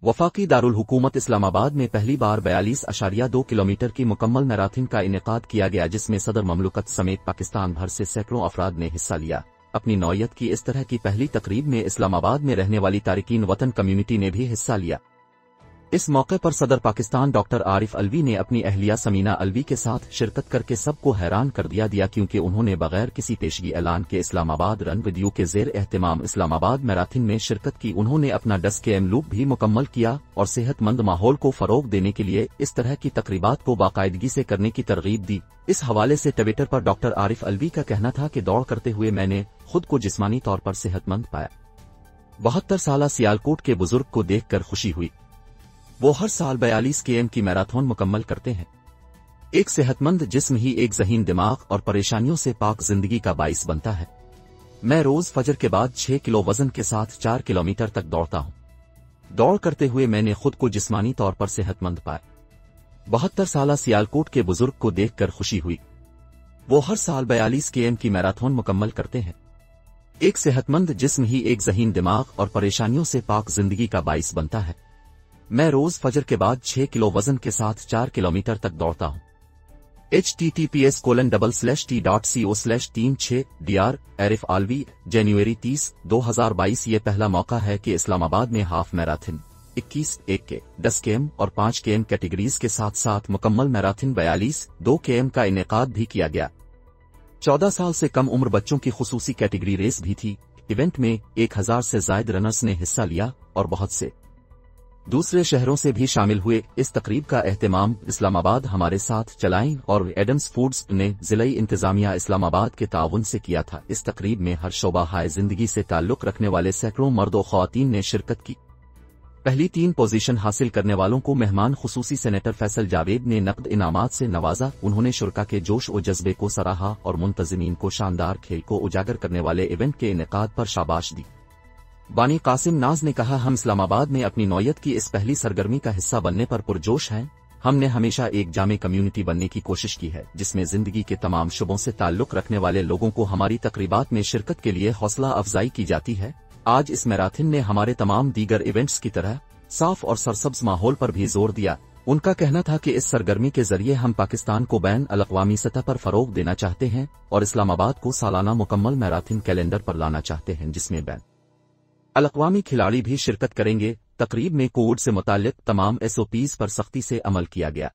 वफाकी दारुल हुकूमत इस्लामाबाद में पहली बार 42.2 किलोमीटर की मुकम्मल मैराथन का इनेकाद किया गया, जिसमें सदर ममलकत समेत पाकिस्तान भर से सैकड़ों अफराद ने हिस्सा लिया। अपनी नौयत की इस तरह की पहली तकरीब में इस्लामाबाद में रहने वाली तारिकीन वतन कम्युनिटी ने भी हिस्सा लिया। इस मौके पर सदर पाकिस्तान डॉक्टर आरिफ अलवी ने अपनी अहलिया समीना अलवी के साथ शिरकत करके सबको हैरान कर दिया क्योंकि उन्होंने बगैर किसी पेशगी ऐलान के इस्लामाबाद रन विद यू के ज़ेर एहतमाम इस्लामाबाद मैराथन में शिरकत की। उन्होंने अपना 10 km लूप भी मुकम्मल किया और सेहतमंद माहौल को फरोग देने के लिए इस तरह की तकरीबात को बाकायदगी से करने की तरगीब दी। इस हवाले से ट्विटर पर डॉक्टर आरिफ अलवी का कहना था कि दौड़ करते हुए मैंने खुद को जिस्मानी तौर पर सेहतमंद पाया। 72 साला सियालकोट के बुजुर्ग को देखकर खुशी हुई। वो हर साल 42 km की मैराथन मुकम्मल करते हैं। एक सेहतमंद जिस्म ही एक ज़हीन दिमाग और परेशानियों से पाक जिंदगी का बाइस बनता है। मैं रोज फजर के बाद 6 किलो वजन के साथ 4 किलोमीटर तक दौड़ता हूँ। दौड़ करते हुए मैंने खुद को जिस्मानी तौर पर सेहतमंद पाया। 72 साला सियालकोट के बुजुर्ग को देखकर खुशी हुई। वो हर साल 42 km की मैराथन मुकम्मल करते हैं। एक सेहतमंद जिस्म ही एक ज़हीन दिमाग और परेशानियों से पाक जिंदगी का बाइस बनता है। मैं रोज फजर के बाद 6 किलो वजन के साथ 4 किलोमीटर तक दौड़ता हूँ। https://t.co/36 Dr. आरिफ अलवी, जनवरी 30, 2022। ये पहला मौका है कि इस्लामाबाद में हाफ मैराथन 21, 1 के 10 km और 5 km कैटेगरीज के साथ साथ मुकम्मल मैराथन 42.2 km का इनेकाद भी किया गया। 14 साल से कम उम्र बच्चों की खुसूसी कैटेगरी रेस भी थी। इवेंट में 1000 से ज्यादा रनर्स ने हिस्सा लिया और बहुत से दूसरे शहरों से भी शामिल हुए। इस तकरीब का एहतमाम इस्लामाबाद हमारे साथ चलाएं और एडम्स फूड्स ने जिलाई इंतजामिया इस्लामाबाद के ताउन से किया था। इस तकरीब में हर शोबा हाय जिंदगी से ताल्लुक रखने वाले सैकड़ों मर्द और ख्वातीन ने शिरकत की। पहली 3 पोजीशन हासिल करने वालों को मेहमान खुसूसी सेनेटर फैसल जावेद ने नकद इनामात से नवाजा। उन्होंने शुरका के जोश और जज्बे को सराहा और मुंतजिमीन को शानदार खेल को उजागर करने वाले इवेंट के इनेकाद पर शाबाश दी। बानी कासिम नाज ने कहा, हम इस्लामाबाद में अपनी नौयत की इस पहली सरगर्मी का हिस्सा बनने पर पुरजोश हैं। हमने हमेशा एक जामे कम्युनिटी बनने की कोशिश की है, जिसमें जिंदगी के तमाम शुबों से ताल्लुक रखने वाले लोगों को हमारी तकरीबात में शिरकत के लिए हौसला अफजाई की जाती है। आज इस मैराथन ने हमारे तमाम दीगर इवेंट्स की तरह साफ और सरसब्ज माहौल पर भी जोर दिया। उनका कहना था कि इस सरगर्मी के जरिए हम पाकिस्तान को बैन अल-अक़वामी सतह पर फरोग देना चाहते हैं और इस्लामाबाद को सालाना मुकम्मल मैराथन कैलेंडर पर लाना चाहते हैं, जिसमें बैन अल-अक़वामी खिलाड़ी भी शिरकत करेंगे। तकरीब में कोविड से मुताल्लिक तमाम SOPs पर सख्ती से अमल किया गया।